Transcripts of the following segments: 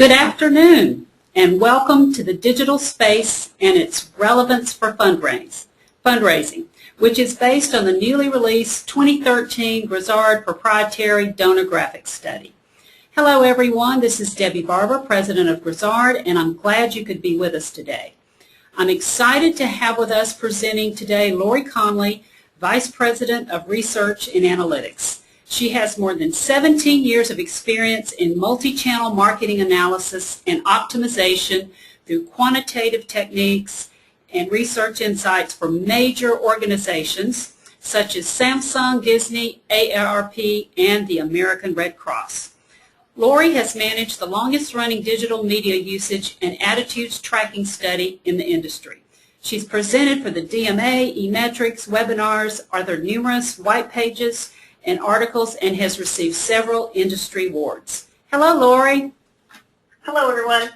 Good afternoon, and welcome to the digital space and its relevance for fundraising, which is based on the newly released 2013 Grizzard proprietary DonorGraphics study. Hello everyone, this is Debbie Barber, President of Grizzard, and I'm glad you could be with us today. I'm excited to have with us presenting today Lori Conley, Vice President of Research and Analytics. She has more than 17 years of experience in multi-channel marketing analysis and optimization through quantitative techniques and research insights for major organizations such as Samsung, Disney, AARP, and the American Red Cross. Lori has managed the longest-running digital media usage and attitudes tracking study in the industry. She's presented for the DMA, eMetrics, webinars, other numerous white pages, and articles, and has received several industry awards. Hello, Lori. Hello, everyone.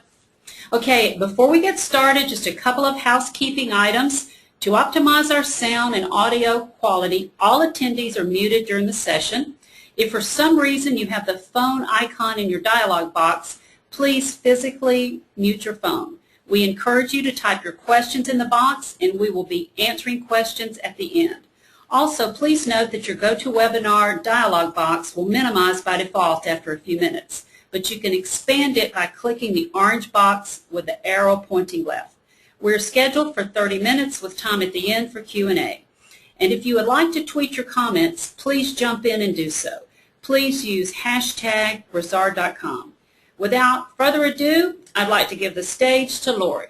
Okay, before we get started, just a couple of housekeeping items. To optimize our sound and audio quality, all attendees are muted during the session. If for some reason you have the phone icon in your dialog box, please physically mute your phone. We encourage you to type your questions in the box, and we will be answering questions at the end. Also, please note that your GoToWebinar dialog box will minimize by default after a few minutes, but you can expand it by clicking the orange box with the arrow pointing left. We're scheduled for 30 minutes with time at the end for Q&A. And if you would like to tweet your comments, please jump in and do so. Please use hashtag Grizzard.com. Without further ado, I'd like to give the stage to Lori.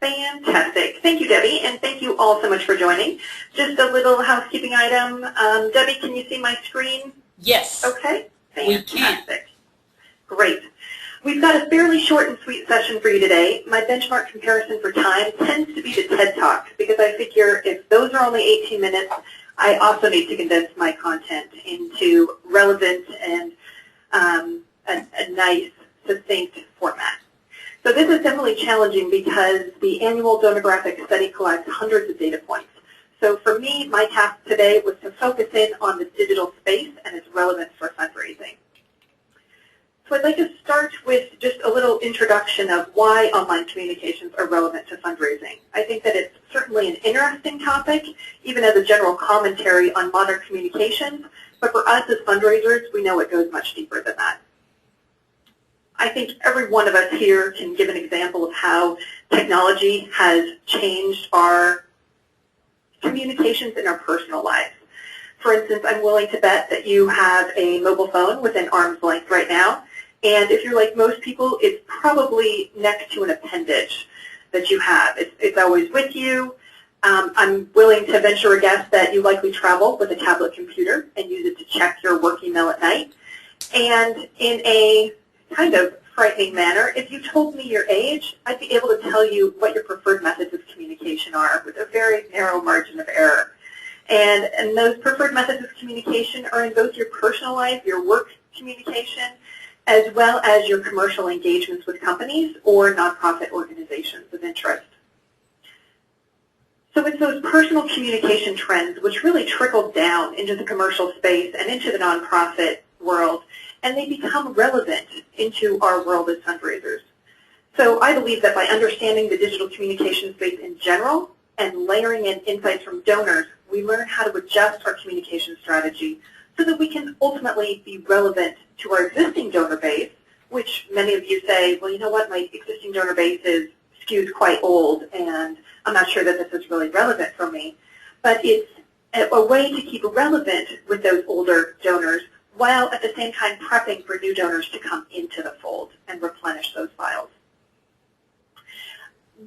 Fantastic. Thank you, Debbie, and thank you all so much for joining. Just a little housekeeping item. Debbie, can you see my screen? Yes. Okay. Fantastic. We can. Great. We've got a fairly short and sweet session for you today. My benchmark comparison for time tends to be the TED Talk, because I figure if those are only 18 minutes, I also need to condense my content into relevant and a nice, succinct format. So this is definitely challenging because the annual DonorGraphics study collects hundreds of data points. So for me, my task today was to focus in on the digital space and its relevance for fundraising. So I'd like to start with just a little introduction of why online communications are relevant to fundraising. I think that it's certainly an interesting topic, even as a general commentary on modern communications, but for us as fundraisers, we know it goes much deeper than that. I think every one of us here can give an example of how technology has changed our communications in our personal lives. For instance, I'm willing to bet that you have a mobile phone within arm's length right now, and if you're like most people, it's probably next to an appendage that you have. It's always with you. I'm willing to venture a guess that you likely travel with a tablet computer and use it to check your work email at night. And in a kind of frightening manner, if you told me your age, I'd be able to tell you what your preferred methods of communication are with a very narrow margin of error. And those preferred methods of communication are in both your personal life, your work communication, as well as your commercial engagements with companies or nonprofit organizations of interest. So it's those personal communication trends which really trickle down into the commercial space and into the nonprofit world, and they become relevant into our world as fundraisers. So I believe that by understanding the digital communication space in general and layering in insights from donors, we learn how to adjust our communication strategy so that we can ultimately be relevant to our existing donor base, which many of you say, well, you know what, my existing donor base is skewed quite old, and I'm not sure that this is really relevant for me. But it's a way to keep relevant with those older donors while at the same time prepping for new donors to come into the fold and replenish those files.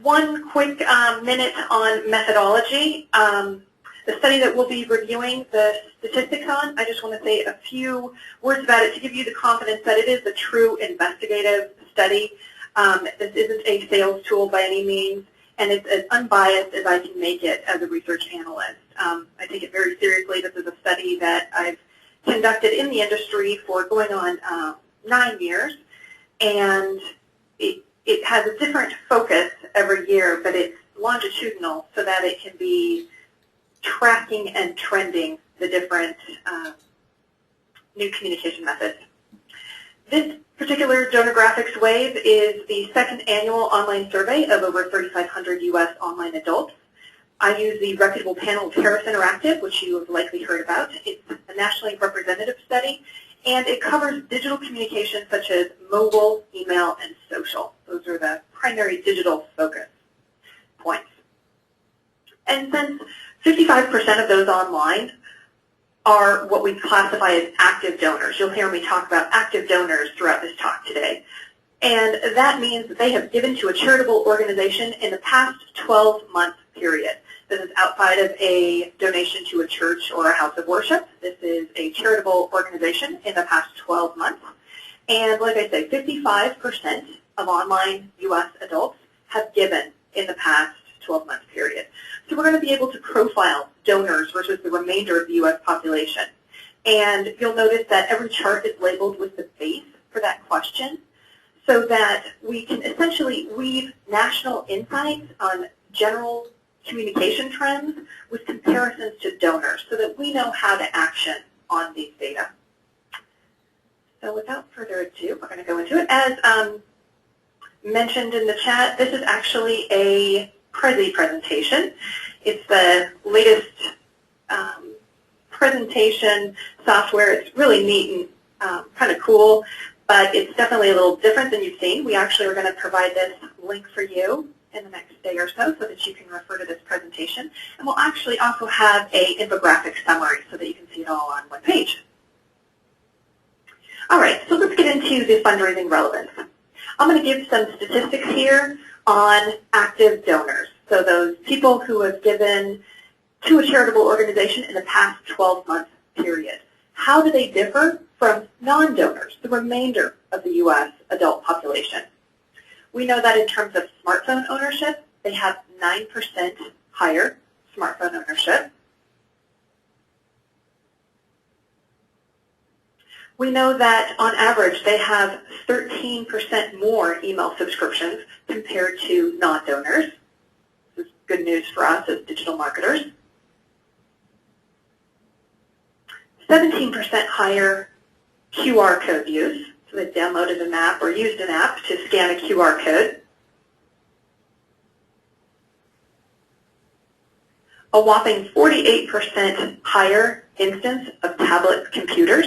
One quick minute on methodology. The study that we'll be reviewing the statistics on, I just want to say a few words about it to give you the confidence that it is a true investigative study. This isn't a sales tool by any means, and it's as unbiased as I can make it as a research analyst. I take it very seriously. This is a study that I've conducted in the industry for going on 9 years, and it has a different focus every year, but it's longitudinal so that it can be tracking and trending the different new communication methods. This particular DonorGraphics Wave is the second annual online survey of over 3,500 U.S. online adults. I use the reputable panel of Harris Interactive, which you have likely heard about. It's a nationally representative study, and it covers digital communication such as mobile, email, and social. Those are the primary digital focus points. And since 55% of those online are what we classify as active donors, you'll hear me talk about active donors throughout this talk today. And that means that they have given to a charitable organization in the past 12-month period. This is outside of a donation to a church or a house of worship. This is a charitable organization in the past 12 months. And like I say, 55% of online U.S. adults have given in the past 12-month period. So we're going to be able to profile donors versus the remainder of the U.S. population. And you'll notice that every chart is labeled with the base for that question so that we can essentially weave national insights on general communication trends with comparisons to donors so that we know how to action on these data. So without further ado, we're going to go into it. As mentioned in the chat, this is actually a Prezi presentation. It's the latest presentation software. It's really neat and kind of cool, but it's definitely a little different than you've seen. We actually are going to provide this link for you in the next day or so that you can refer to this presentation. And we'll actually also have an infographic summary so that you can see it all on one page. All right, so let's get into the fundraising relevance. I'm going to give some statistics here on active donors, so those people who have given to a charitable organization in the past 12-month period. How do they differ from non-donors, the remainder of the U.S. adult population? We know that in terms of smartphone ownership, they have 9% higher smartphone ownership. We know that on average they have 13% more email subscriptions compared to non-donors. This is good news for us as digital marketers. 17% higher QR code use. So they downloaded an app or used an app to scan a QR code. A whopping 48% higher instance of tablet computers.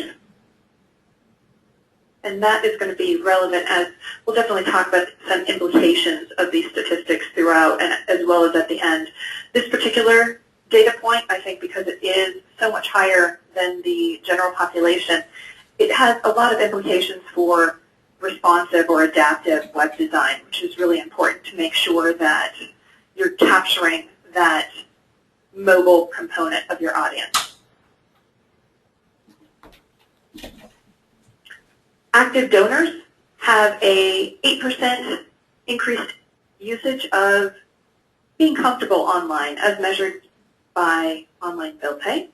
And that is going to be relevant as we'll definitely talk about some implications of these statistics throughout and as well as at the end. This particular data point, I think because it is so much higher than the general population, it has a lot of implications for responsive or adaptive web design, which is really important to make sure that you're capturing that mobile component of your audience. Active donors have a 8% increased usage of being comfortable online as measured by online bill pay.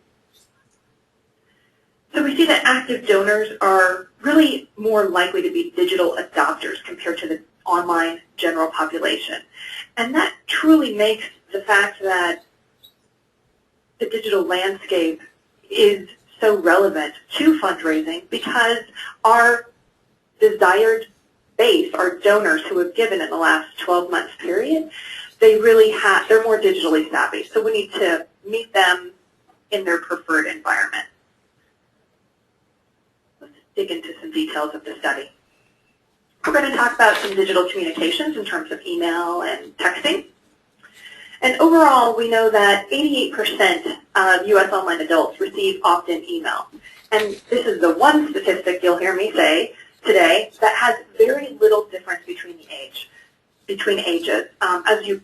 So we see that active donors are really more likely to be digital adopters compared to the online general population. And that truly makes the fact that the digital landscape is so relevant to fundraising because our desired base, our donors who have given in the last 12 months period, they're more digitally savvy. So we need to meet them in their preferred environment. Let's dig into some details of the study. We're going to talk about some digital communications in terms of email and texting. And overall, we know that 88% of U.S. online adults receive opt-in email. And this is the one statistic you'll hear me say today that has very little difference between ages.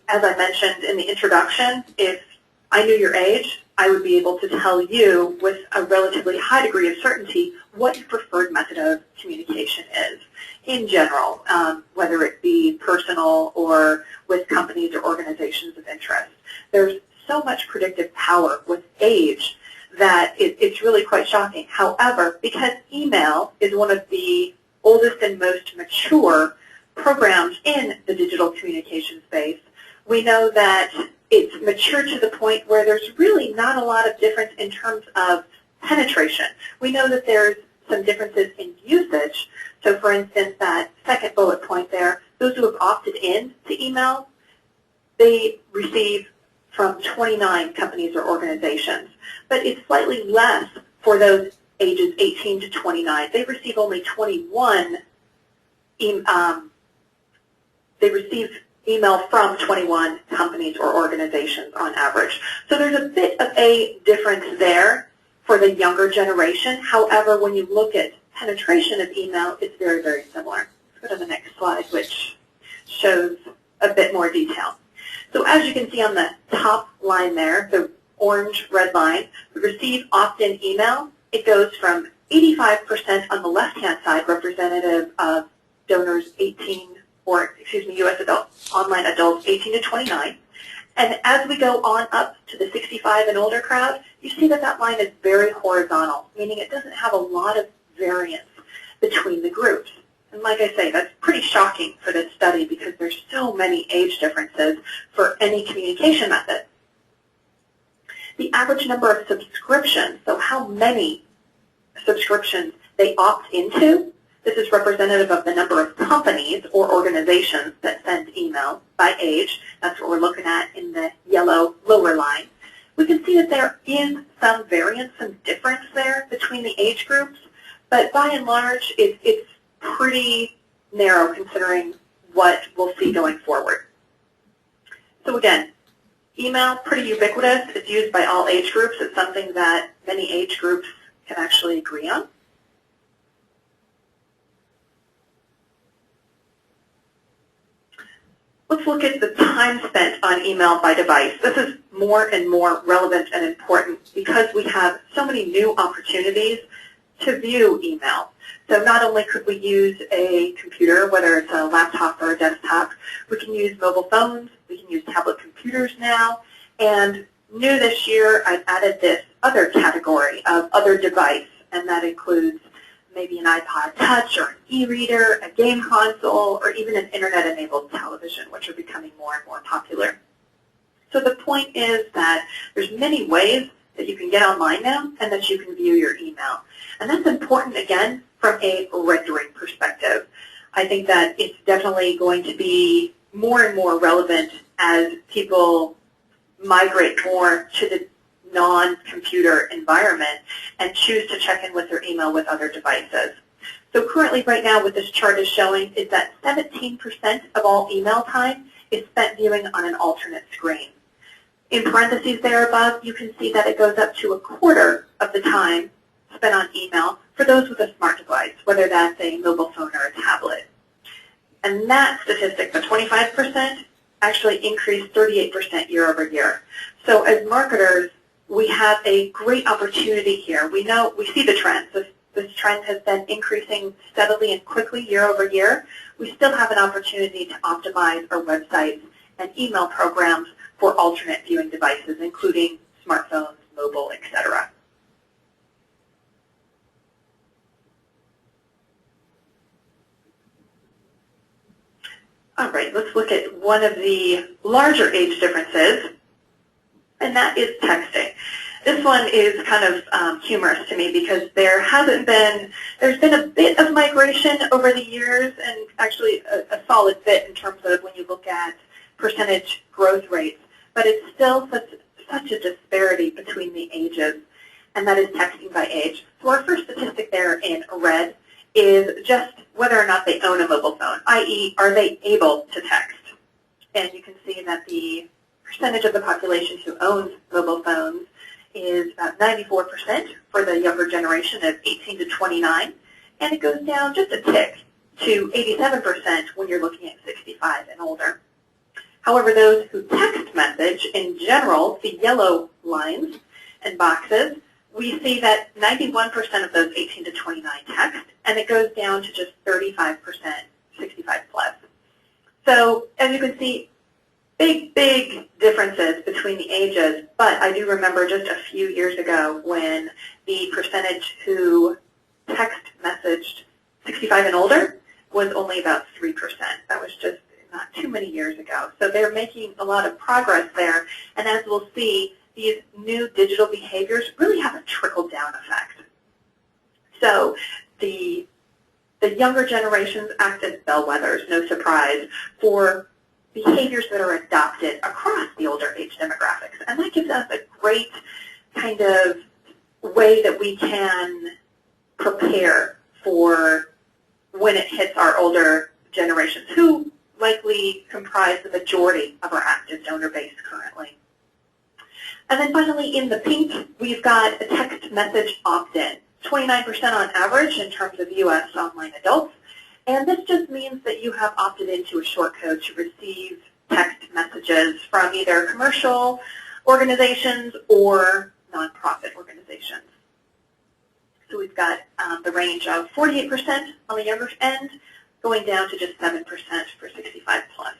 As I mentioned in the introduction, if I knew your age, I would be able to tell you with a relatively high degree of certainty what your preferred method of communication is in general, whether it be personal or with companies or organizations of interest. There's so much predictive power with age that it's really quite shocking. However, because email is one of the oldest and most mature programs in the digital communication space, we know that it's mature to the point where there's really not a lot of difference in terms of penetration. We know that there's some differences in usage. So for instance, that second bullet point there, those who have opted in to email, they receive from 29 companies or organizations. But it's slightly less for those ages 18 to 29. They receive only 21, they receive email from 21 companies or organizations on average. So there's a bit of a difference there for the younger generation. However, when you look at penetration of email, it's very, very similar. Let's go to the next slide, which shows a bit more detail. So as you can see on the top line there, the orange red line, the receive opt-in email, it goes from 85% on the left-hand side, representative of donors 18, or excuse me, U.S. online adults 18 to 29. And as we go on up to the 65 and older crowd, you see that that line is very horizontal, meaning it doesn't have a lot of variance between the groups. And like I say, that's pretty shocking for this study because there's so many age differences for any communication method. The average number of subscriptions, so how many subscriptions they opt into, this is representative of the number of companies or organizations that send email by age. That's what we're looking at in the yellow lower line. We can see that there is some variance, some difference there between the age groups, but by and large, it's pretty narrow considering what we'll see going forward. So again, email, pretty ubiquitous. It's used by all age groups. It's something that many age groups can actually agree on. Let's look at the time spent on email by device. This is more and more relevant and important because we have so many new opportunities to view email. So not only could we use a computer, whether it's a laptop or a desktop, we can use mobile phones, we can use tablet computers now, and new this year I've added this other category of other device, and that includes maybe an iPod Touch or an e-reader, a game console, or even an internet-enabled television, which are becoming more and more popular. So the point is that there's many ways that you can get online now and that you can view your email. And that's important, again, from a rendering perspective. I think that it's definitely going to be more and more relevant as people migrate more to the non-computer environment and choose to check in with their email with other devices. So currently right now what this chart is showing is that 17% of all email time is spent viewing on an alternate screen. In parentheses there above, you can see that it goes up to a quarter of the time spent on email for those with a smart device, whether that's a mobile phone or a tablet. And that statistic, the 25%, actually increased 38% year over year. So as marketers, we have a great opportunity here. We see the trends. This trend has been increasing steadily and quickly year over year. We still have an opportunity to optimize our websites and email programs for alternate viewing devices, including smartphones, mobile, etc. All right, let's look at one of the larger age differences, and that is texting. This one is kind of humorous to me because there's been a bit of migration over the years, and actually a solid bit in terms of when you look at percentage growth rates, but it's still such a disparity between the ages, and that is texting by age. So our first statistic there in red is just whether or not they own a mobile phone, i.e., are they able to text? And you can see that the percentage of the population who owns mobile phones is about 94% for the younger generation of 18 to 29, and it goes down just a tick to 87% when you're looking at 65 and older. However, those who text message in general, the yellow lines and boxes, we see that 91% of those 18 to 29 text, and it goes down to just 35%, 65 plus. So as you can see, big differences between the ages, but I do remember just a few years ago when the percentage who text messaged 65 and older was only about 3%. That was just not too many years ago. So they're making a lot of progress there, and as we'll see, these new digital behaviors really have a trickle-down effect. So the younger generations act as bellwethers, no surprise, for behaviors that are adopted across the older age demographics. And that gives us a great kind of way that we can prepare for when it hits our older generations, who likely comprise the majority of our active donor base currently. And then finally, in the pink, we've got a text message opt-in, 29% on average in terms of U.S. online adults. And this just means that you have opted into a short code to receive text messages from either commercial organizations or nonprofit organizations. So we've got the range of 48% on the younger end, going down to just 7% for 65 plus.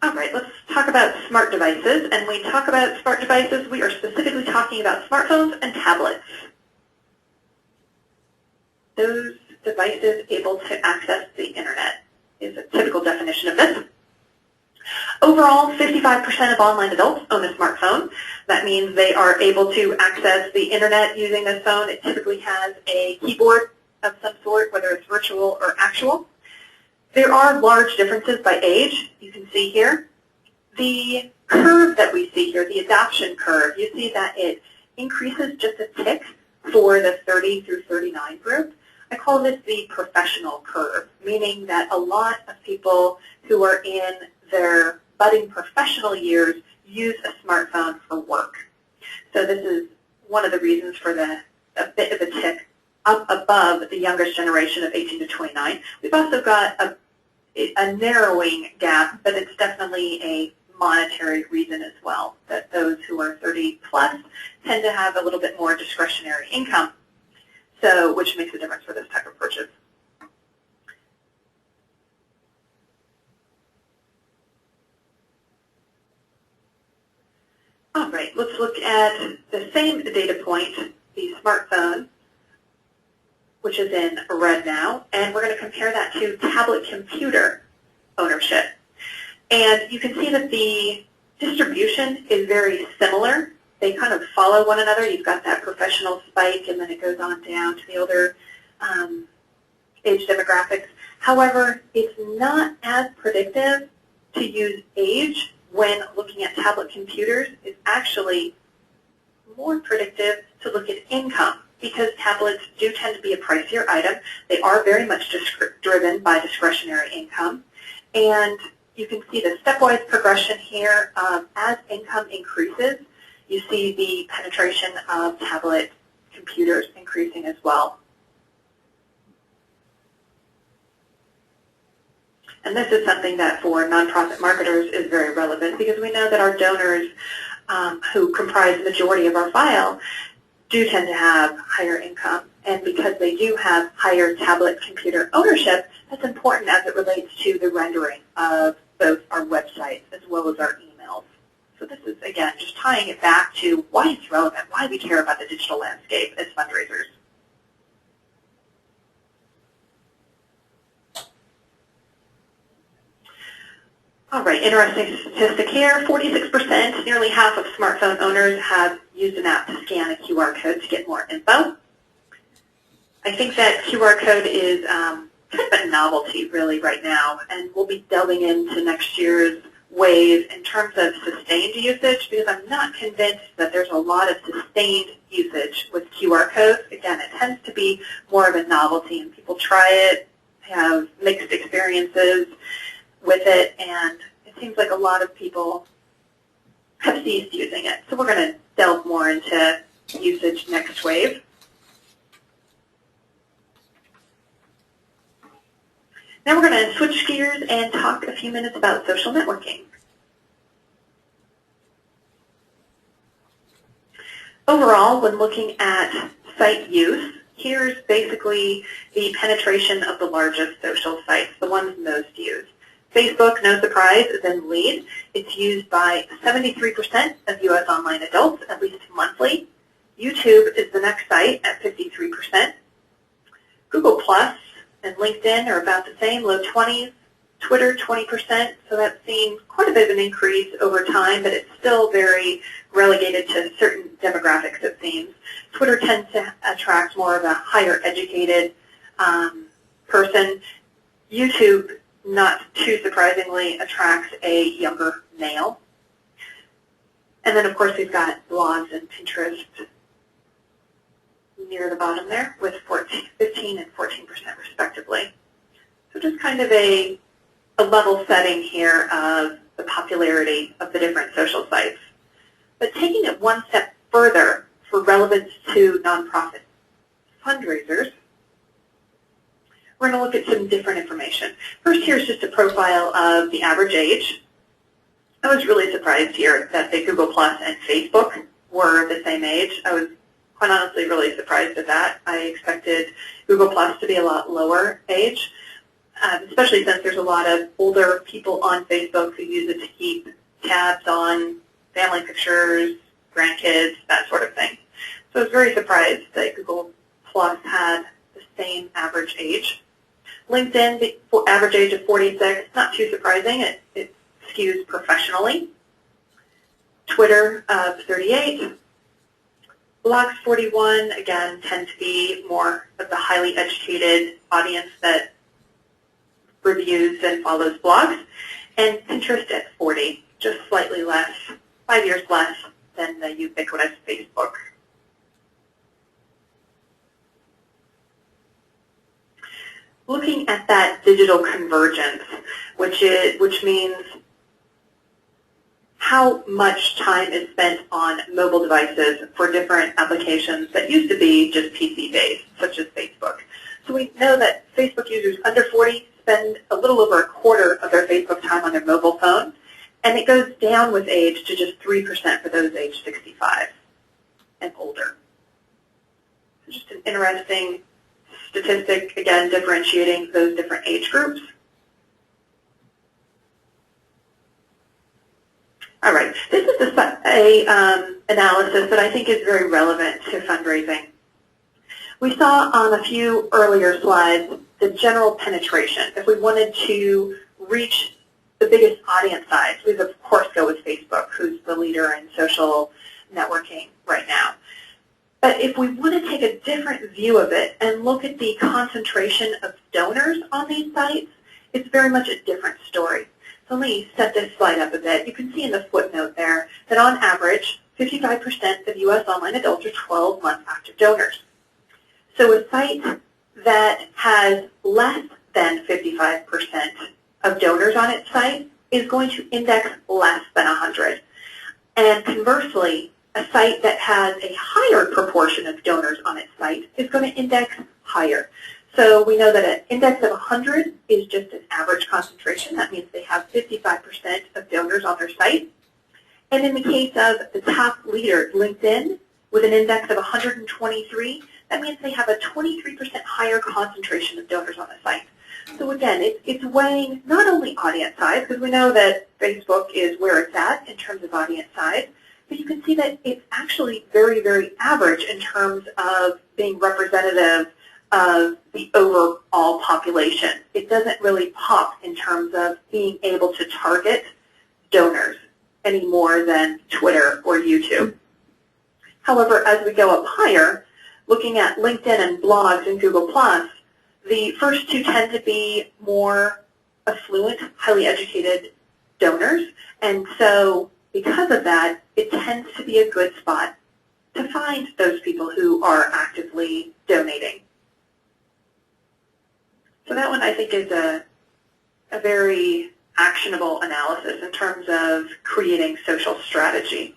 All right, let's talk about smart devices. And when we talk about smart devices, we are specifically talking about smartphones and tablets. Those devices able to access the internet is a typical definition of this. Overall, 55% of online adults own a smartphone. That means they are able to access the internet using this phone. It typically has a keyboard of some sort, whether it's virtual or actual. There are large differences by age, you can see here. The curve that we see here, the adoption curve, you see that it increases just a tick for the 30 through 39 group. I call this the professional curve, meaning that a lot of people who are in their budding professional years use a smartphone for work. So this is one of the reasons for a bit of a tick up above the youngest generation of 18 to 29. We've also got a narrowing gap, but it's definitely a monetary reason as well, that those who are 30 plus tend to have a little bit more discretionary income, so which makes a difference for this type of purchase. All right, let's look at the same data point, the smartphone, which is in red now, and we're going to compare that to tablet computer ownership. And you can see that the distribution is very similar. They kind of follow one another. You've got that professional spike, and then it goes on down to the older age demographics. However, it's not as predictive to use age when looking at tablet computers. It's actually more predictive to look at income, because tablets do tend to be a pricier item. They are very much driven by discretionary income. And you can see the stepwise progression here. As income increases, you see the penetration of tablet computers increasing as well. And this is something that for nonprofit marketers is very relevant, because we know that our donors who comprise the majority of our file do tend to have higher income. And because they do have higher tablet computer ownership, that's important as it relates to the rendering of both our websites as well as our emails. So this is, again, just tying it back to why it's relevant, why we care about the digital landscape as fundraisers. All right, interesting statistic here. 46%, nearly half of smartphone owners have used an app to scan a QR code to get more info. I think that QR code is kind of a novelty really right now, and we'll be delving into next year's wave in terms of sustained usage, because I'm not convinced that there's a lot of sustained usage with QR codes. Again, it tends to be more of a novelty, and people try it, have mixed experiences with it, and it seems like a lot of people have ceased using it. So we're going to delve more into usage next wave. Now we're going to switch gears and talk a few minutes about social networking. Overall, when looking at site use, here's basically the penetration of the largest social sites, the ones most used. Facebook, no surprise, is in the lead. It's used by 73% of U.S. online adults, at least monthly. YouTube is the next site at 53%. Google Plus and LinkedIn are about the same, low 20s. Twitter 20%, so that's seen quite a bit of an increase over time, but it's still very relegated to certain demographics, it seems. Twitter tends to attract more of a higher educated person. YouTube, not too surprisingly, attracts a younger male. And then, of course, we've got blogs and Pinterest near the bottom there with 15 and 14% respectively. So just kind of a level setting here of the popularity of the different social sites. But taking it one step further for relevance to nonprofit fundraisers, we're going to look at some different information. First, here's just a profile of the average age. I was really surprised here that the Google Plus and Facebook were the same age. I was quite honestly really surprised at that. I expected Google Plus to be a lot lower age, especially since there's a lot of older people on Facebook who use it to keep tabs on family pictures, grandkids, that sort of thing. So I was very surprised that Google Plus had the same average age. LinkedIn, the average age of 46, not too surprising. It skews professionally. Twitter of 38. Blogs 41, again, tend to be more of the highly educated audience that reviews and follows blogs. And Pinterest at 40, just slightly less, 5 years less than the ubiquitous Facebook. Looking at that digital convergence, which means how much time is spent on mobile devices for different applications that used to be just PC-based, such as Facebook. So we know that Facebook users under 40 spend a little over a quarter of their Facebook time on their mobile phone, and it goes down with age to just 3% for those age 65 and older. So just an interesting statistic, again, differentiating those different age groups. All right, this is a analysis that I think is very relevant to fundraising. We saw on a few earlier slides the general penetration. If we wanted to reach the biggest audience size, we would of course go with Facebook, who's the leader in social networking right now. But if we want to take a different view of it and look at the concentration of donors on these sites, it's very much a different story. So let me set this slide up a bit. You can see in the footnote there that on average, 55% of U.S. online adults are 12-month active donors. So a site that has less than 55% of donors on its site is going to index less than 100. And conversely, a site that has a higher proportion of donors on its site is going to index higher. So we know that an index of 100 is just an average concentration. That means they have 55% of donors on their site. And in the case of the top leader, LinkedIn, with an index of 123, that means they have a 23% higher concentration of donors on the site. So again, it's weighing not only audience size, because we know that Facebook is where it's at in terms of audience size, but you can see that it's actually very, very average in terms of being representative of the overall population. It doesn't really pop in terms of being able to target donors any more than Twitter or YouTube. However, as we go up higher, looking at LinkedIn and blogs and Google+, the first two tend to be more affluent, highly educated donors, and so because of that, it tends to be a good spot to find those people who are actively donating. So that one I think is a very actionable analysis in terms of creating social strategy.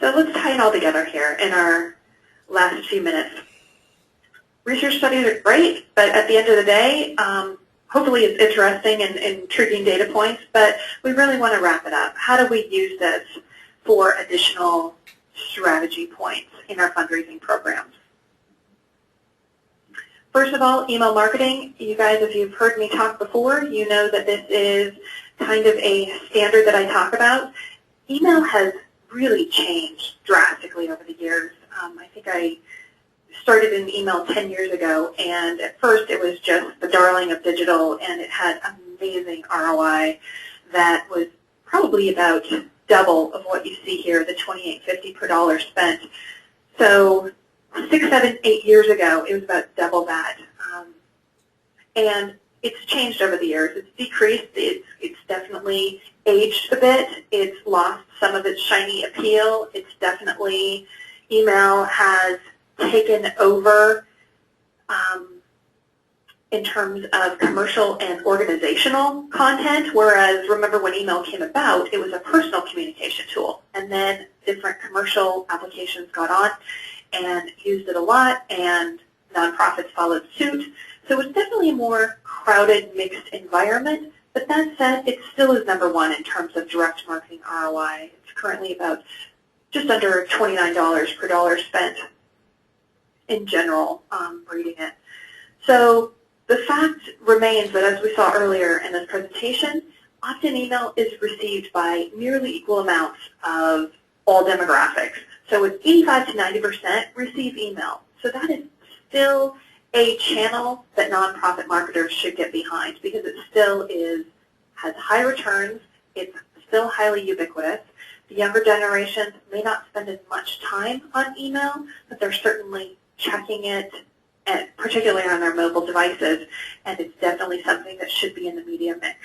So let's tie it all together here in our last few minutes. Research studies are great, but at the end of the day, hopefully it's interesting and intriguing data points, but we really want to wrap it up. How do we use this for additional strategy points in our fundraising programs? First of all, email marketing. You guys, if you've heard me talk before, you know that this is kind of a standard that I talk about. Email has really changed drastically over the years. I think I started in email 10 years ago, and at first it was just the darling of digital, and it had amazing ROI that was probably about double of what you see here, the $28.50 per dollar spent. So 6, 7, 8 years ago, it was about double that. And it's changed over the years. It's decreased. It's definitely aged a bit. It's lost some of its shiny appeal. It's definitely, email has taken over in terms of commercial and organizational content, whereas remember when email came about, it was a personal communication tool. And then different commercial applications got on and used it a lot, and nonprofits followed suit. So it's definitely a more crowded, mixed environment. But that said, it still is #1 in terms of direct marketing ROI. It's currently about just under $29 per dollar spent in general reading it. So the fact remains that, as we saw earlier in this presentation, opt-in email is received by nearly equal amounts of all demographics. So it's 85 to 90% receive email. So that is still a channel that nonprofit marketers should get behind, because it still has high returns. It's still highly ubiquitous. The younger generations may not spend as much time on email, but they're certainly checking it, particularly on their mobile devices, and it's definitely something that should be in the media mix.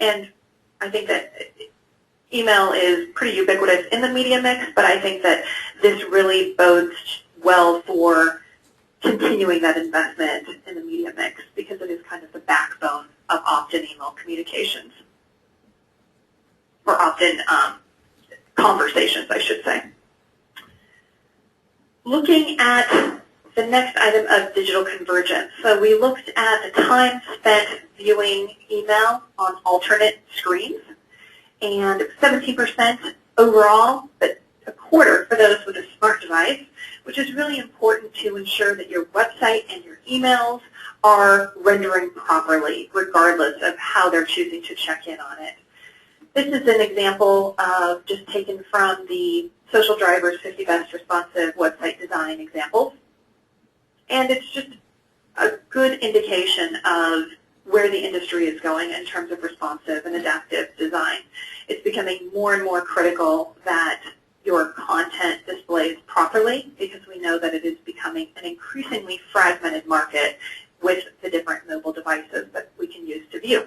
And I think that email is pretty ubiquitous in the media mix, but I think that this really bodes well for continuing that investment in the media mix, because it is kind of the backbone of opt-in email communications, or opt-in conversations, I should say. Looking at the next item of digital convergence. So we looked at the time spent viewing email on alternate screens, and 17% overall, but a quarter for those with a smart device, which is really important to ensure that your website and your emails are rendering properly, regardless of how they're choosing to check in on it. This is an example of just taken from the Social Driver's 50 Best Responsive Website Design examples. And it's just a good indication of where the industry is going in terms of responsive and adaptive design. It's becoming more and more critical that your content displays properly, because we know that it is becoming an increasingly fragmented market with the different mobile devices that we can use to view.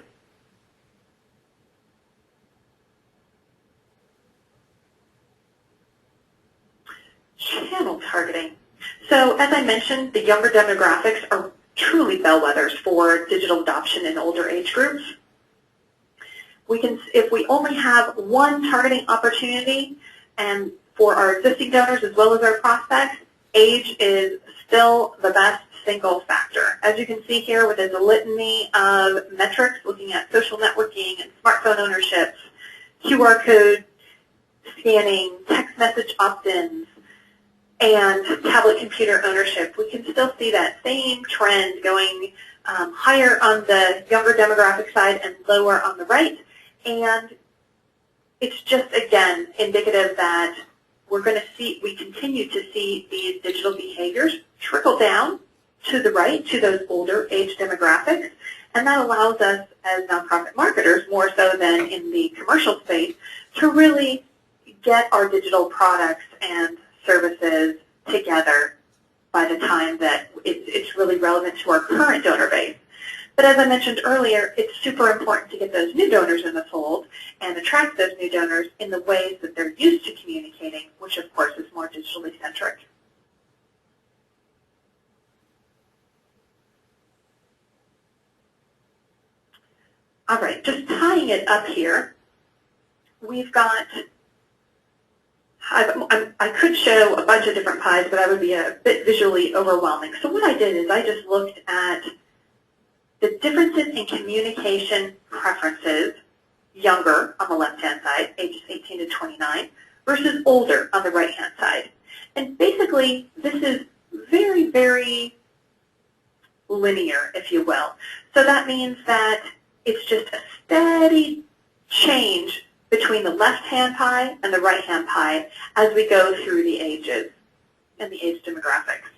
Channel targeting. So as I mentioned, the younger demographics are truly bellwethers for digital adoption in older age groups. If we only have one targeting opportunity, and for our existing donors as well as our prospects, age is still the best single factor. As you can see here, with a litany of metrics looking at social networking and smartphone ownerships, QR code scanning, text message opt-ins, and tablet computer ownership, we can still see that same trend going higher on the younger demographic side and lower on the right. And it's just, again, indicative that we continue to see these digital behaviors trickle down to the right, to those older age demographics. And that allows us as nonprofit marketers, more so than in the commercial space, to really get our digital products and services together by the time that it's really relevant to our current donor base. But as I mentioned earlier, it's super important to get those new donors in the fold and attract those new donors in the ways that they're used to communicating, which of course is more digitally centric. All right, just tying it up here, we've got, I could show a bunch of different pies, but that would be a bit visually overwhelming. So what I did is I just looked at the differences in communication preferences, younger on the left-hand side, ages 18 to 29, versus older on the right-hand side. And basically, this is very, very linear, if you will. So that means that it's just a steady change between the left-hand pie and the right-hand pie as we go through the ages and the age demographics.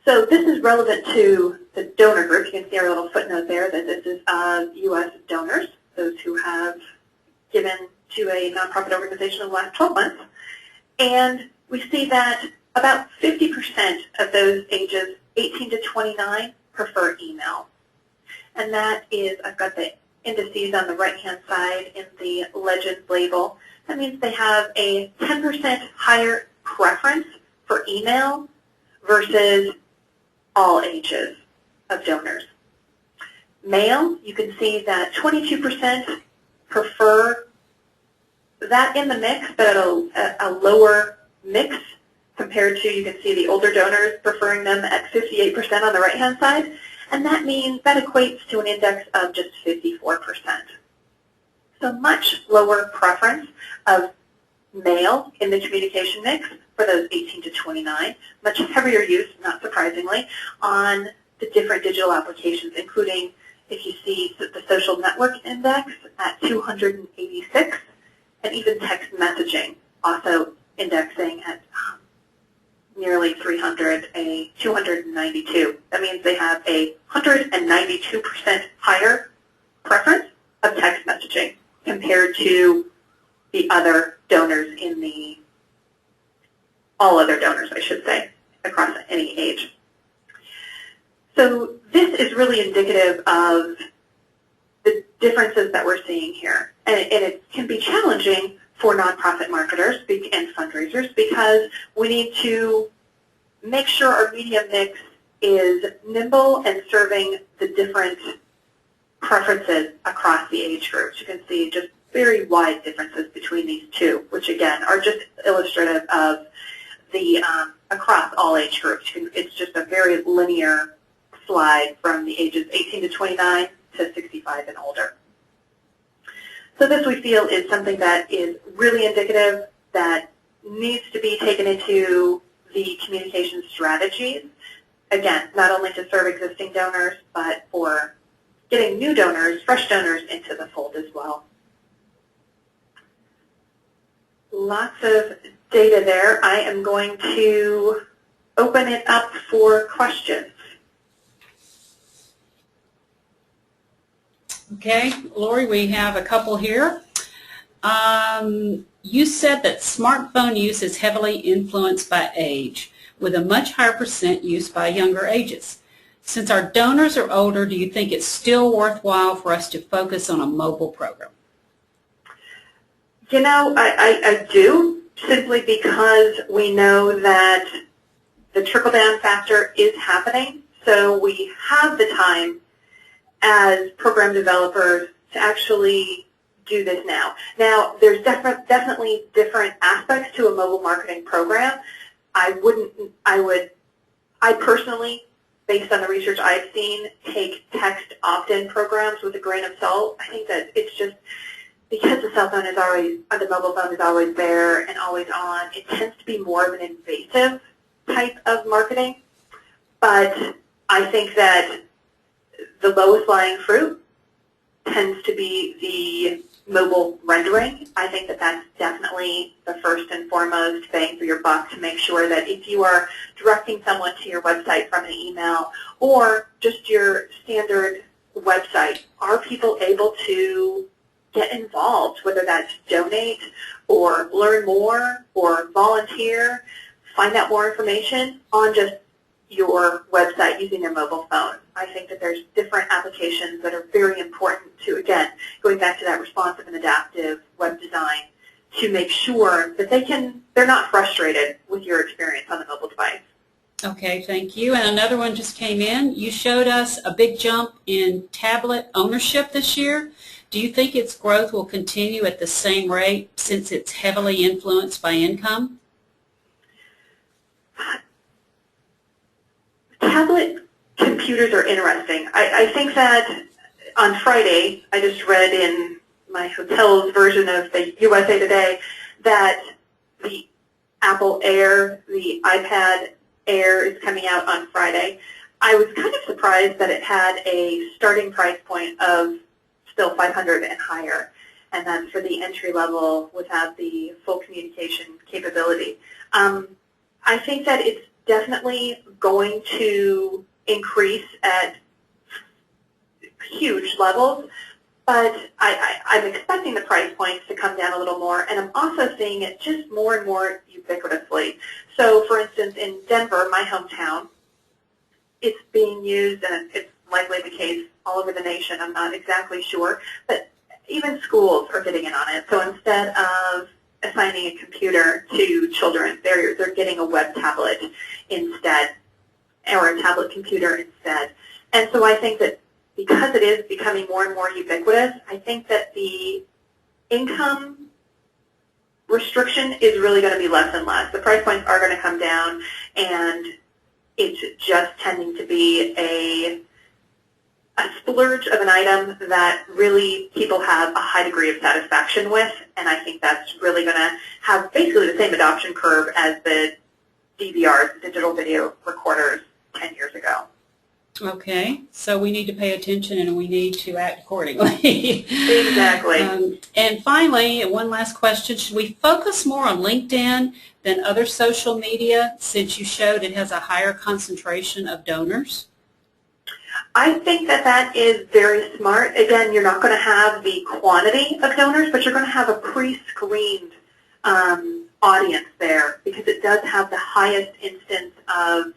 So this is relevant to the donor group. You can see our little footnote there that this is U.S. donors, those who have given to a nonprofit organization in the last 12 months. And we see that about 50% of those ages 18 to 29 prefer email. And that is, I've got the indices on the right-hand side in the legend label. That means they have a 10% higher preference for email versus all ages of donors. Mail, you can see that 22% prefer that in the mix, but at a lower mix compared to, you can see the older donors preferring them at 58% on the right-hand side, and that means that equates to an index of just 54%. So much lower preference of mail in the communication mix for those 18 to 29, much heavier use, not surprisingly, on the different digital applications, including, if you see the social network index at 286, and even text messaging also indexing at nearly 300, a 292. That means they have a 192% higher preference of text messaging compared to the other donors in the, all other donors, I should say, across any age. So this is really indicative of the differences that we're seeing here. And it can be challenging for nonprofit marketers and fundraisers because we need to make sure our media mix is nimble and serving the different preferences across the age groups. You can see just very wide differences between these two, which again are just illustrative of the across all age groups. It's just a very linear slide from the ages 18 to 29 to 65 and older. So this, we feel, is something that is really indicative that needs to be taken into the communication strategies, again, not only to serve existing donors, but for getting new donors, fresh donors, into the fold as well. Lots of data there. I am going to open it up for questions. Okay, Lori, we have a couple here. You said that smartphone use is heavily influenced by age, with a much higher percent used by younger ages. Since our donors are older, do you think it's still worthwhile for us to focus on a mobile program? You know, I do, simply because we know that the trickle-down factor is happening, so we have the time as program developers to actually do this now. Now, there's definitely different aspects to a mobile marketing program. I personally, based on the research I've seen, take text opt-in programs with a grain of salt. I think that it's just because the cell phone is always, the mobile phone is always there and always on, it tends to be more of an invasive type of marketing. But I think that the lowest lying fruit tends to be the mobile rendering. I think that that's definitely the first and foremost bang for your buck, to make sure that if you are directing someone to your website from an email or just your standard website, are people able to get involved, whether that's donate or learn more or volunteer, find out more information on just your website using their mobile phone. I think that there's different applications that are very important to, again, going back to that responsive and adaptive web design, to make sure that they're not frustrated with your experience on the mobile device. Okay, thank you. And another one just came in. You showed us a big jump in tablet ownership this year. Do you think its growth will continue at the same rate since it's heavily influenced by income? Tablet computers are interesting. I think that on Friday, I just read in my hotel's version of the USA Today that the Apple Air, the iPad Air, is coming out on Friday. I was kind of surprised that it had a starting price point of still $500 and higher, and that's for the entry level without the full communication capability. I think that it's definitely going to increase at huge levels, but I'm expecting the price points to come down a little more, and I'm also seeing it just more and more ubiquitously. So, for instance, in Denver, my hometown, it's being used, and it's likely the case all over the nation, I'm not exactly sure, but even schools are getting in on it. So instead of assigning a computer to children, they're getting a web tablet instead, or a tablet computer instead. And so I think that because it is becoming more and more ubiquitous, I think that the income restriction is really going to be less and less. The price points are going to come down, and it's just tending to be a splurge of an item that really people have a high degree of satisfaction with, and I think that's really going to have basically the same adoption curve as the DVRs, digital video recorders, 10 years ago. Okay, so we need to pay attention and we need to act accordingly. Exactly. And finally, one last question. Should we focus more on LinkedIn than other social media, since you showed it has a higher concentration of donors? I think that that is very smart. Again, you're not going to have the quantity of donors, but you're going to have a pre-screened audience there, because it does have the highest instance of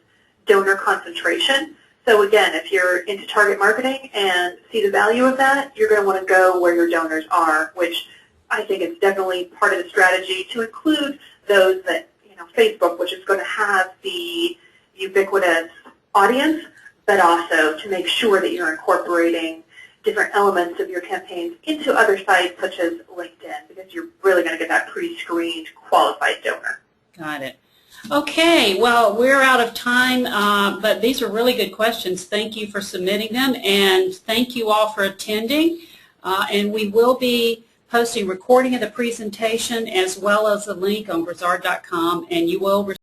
donor concentration. So again, if you're into target marketing and see the value of that, you're going to want to go where your donors are, which I think is definitely part of the strategy to include those that, Facebook, which is going to have the ubiquitous audience, but also to make sure that you're incorporating different elements of your campaigns into other sites such as LinkedIn, because you're really going to get that pre-screened qualified donor. Got it. Okay, well, we're out of time, but these are really good questions. Thank you for submitting them, and thank you all for attending. And we will be posting recording of the presentation as well as a link on Grizzard.com, and you will